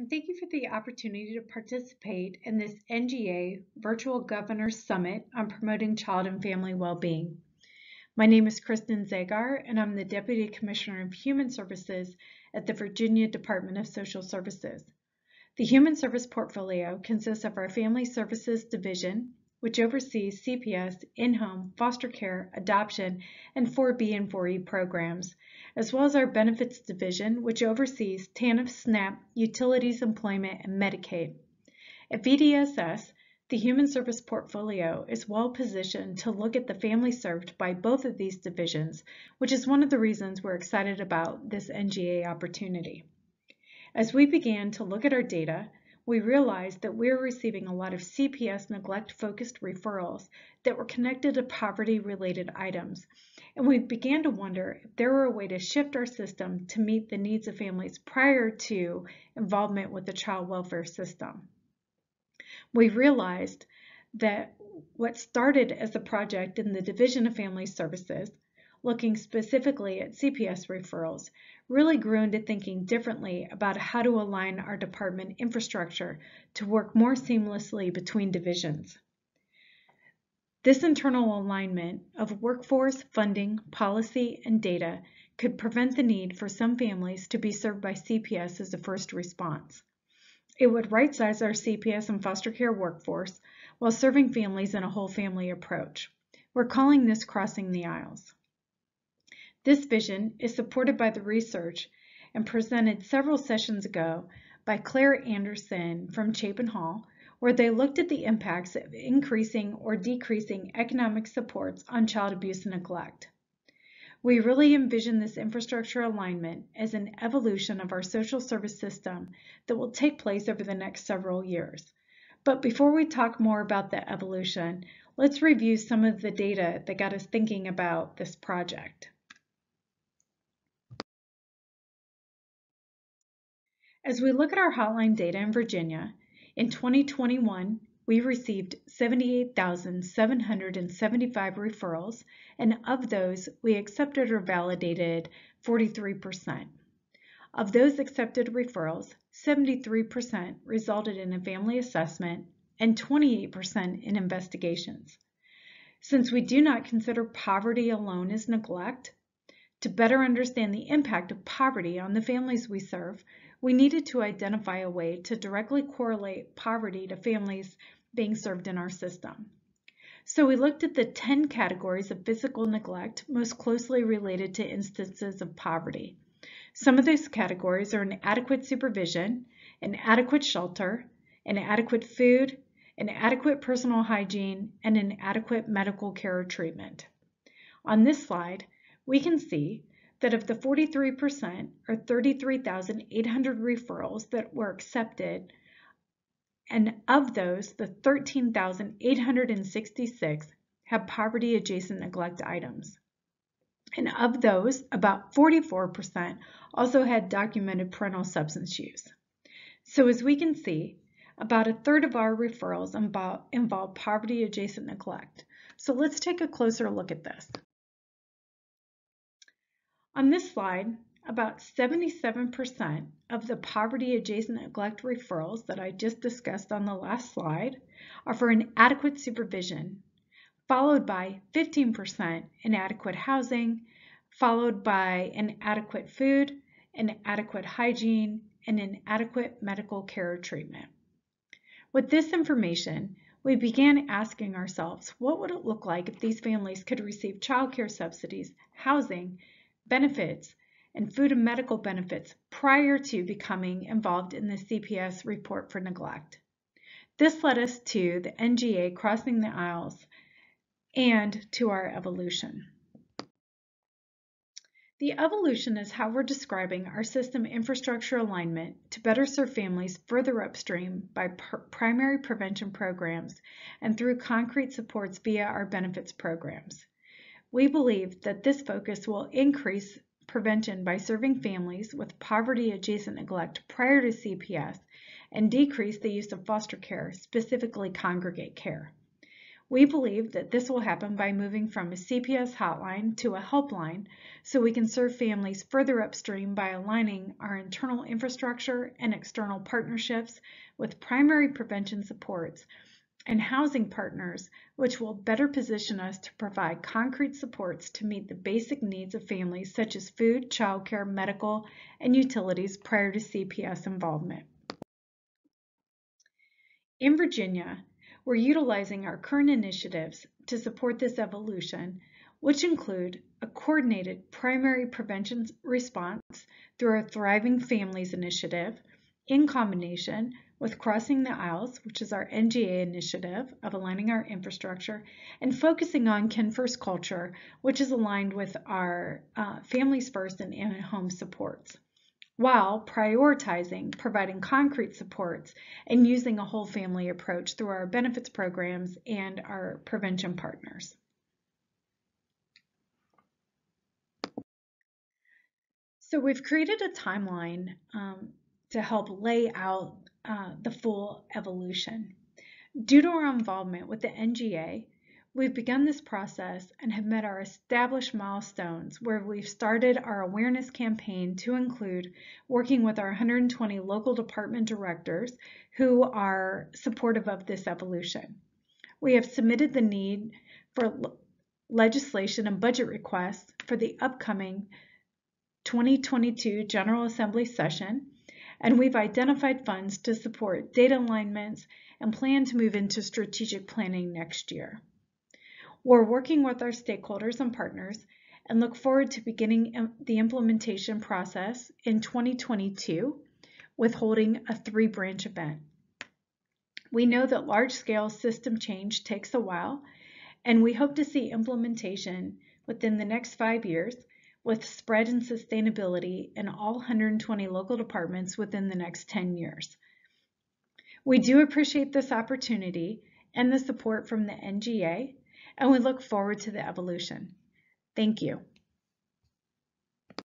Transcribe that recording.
and thank you for the opportunity to participate in this NGA Virtual Governors Summit on promoting child and family well-being. My name is Kristen Zagar, and I'm the Deputy Commissioner of Human Services at the Virginia Department of Social Services. The Human Service portfolio consists of our Family Services Division, which oversees CPS, in-home, foster care, adoption, and 4B and 4E programs, as well as our Benefits Division, which oversees TANF, SNAP, Utilities, Employment, and Medicaid. At VDSS, the Human Service portfolio is well positioned to look at the families served by both of these divisions, which is one of the reasons we're excited about this NGA opportunity. As we began to look at our data, we realized that we're receiving a lot of CPS neglect-focused referrals that were connected to poverty-related items, and we began to wonder if there were a way to shift our system to meet the needs of families prior to involvement with the child welfare system. We realized that what started as a project in the Division of Family Services, looking specifically at CPS referrals, really grew into thinking differently about how to align our department infrastructure to work more seamlessly between divisions. This internal alignment of workforce, funding, policy, and data could prevent the need for some families to be served by CPS as a first response. It would right-size our CPS and foster care workforce while serving families in a whole family approach. We're calling this crossing the aisles. This vision is supported by the research and presented several sessions ago by Claire Anderson from Chapin Hall, where they looked at the impacts of increasing or decreasing economic supports on child abuse and neglect. We really envision this infrastructure alignment as an evolution of our social service system that will take place over the next several years. But before we talk more about the evolution, let's review some of the data that got us thinking about this project. As we look at our hotline data in Virginia, in 2021, we received 78,775 referrals, and of those, we accepted or validated 43%. Of those accepted referrals, 73% resulted in a family assessment and 28% in investigations. Since we do not consider poverty alone as neglect, to better understand the impact of poverty on the families we serve, we needed to identify a way to directly correlate poverty to families being served in our system. So we looked at the 10 categories of physical neglect most closely related to instances of poverty. Some of those categories are inadequate supervision, inadequate shelter, inadequate food, inadequate personal hygiene, and inadequate medical care or treatment. On this slide, we can see that of the 43% or 33,800 referrals that were accepted, and of those, the 13,866 have poverty-adjacent neglect items. And of those, about 44% also had documented parental substance use. So as we can see, about a third of our referrals involve poverty-adjacent neglect. So let's take a closer look at this. On this slide, about 77% of the poverty-adjacent neglect referrals that I just discussed on the last slide are for inadequate supervision, followed by 15% inadequate housing, followed by inadequate food, inadequate hygiene, and inadequate medical care or treatment. With this information, we began asking ourselves, what would it look like if these families could receive child care subsidies, housing, benefits, and food and medical benefits prior to becoming involved in the CPS report for neglect? This led us to the NGA Crossing the Aisles and to our evolution. The evolution is how we're describing our system infrastructure alignment to better serve families further upstream by primary prevention programs and through concrete supports via our benefits programs. We believe that this focus will increase prevention by serving families with poverty-adjacent neglect prior to CPS and decrease the use of foster care, specifically congregate care. We believe that this will happen by moving from a CPS hotline to a helpline so we can serve families further upstream by aligning our internal infrastructure and external partnerships with primary prevention supports and housing partners, which will better position us to provide concrete supports to meet the basic needs of families such as food, childcare, medical, and utilities prior to CPS involvement. In Virginia, we're utilizing our current initiatives to support this evolution, which include a coordinated primary prevention response through our Thriving Families initiative, in combination with Crossing the Aisles, which is our NGA initiative of aligning our infrastructure, and focusing on Kin First culture, which is aligned with our Families First and in-home supports, while prioritizing providing concrete supports and using a whole family approach through our benefits programs and our prevention partners. So we've created a timeline to help lay out the full evolution. Due to our involvement with the NGA, we've begun this process and have met our established milestones where we've started our awareness campaign to include working with our 120 local department directors who are supportive of this evolution. We have submitted the need for legislation and budget requests for the upcoming 2022 General Assembly session, and we've identified funds to support data alignments and plan to move into strategic planning next year. We're working with our stakeholders and partners and look forward to beginning the implementation process in 2022 with holding a 3-branch event. We know that large-scale system change takes a while, and we hope to see implementation within the next 5 years with spread and sustainability in all 120 local departments within the next 10 years. We do appreciate this opportunity and the support from the NGA, and we look forward to the evolution. Thank you.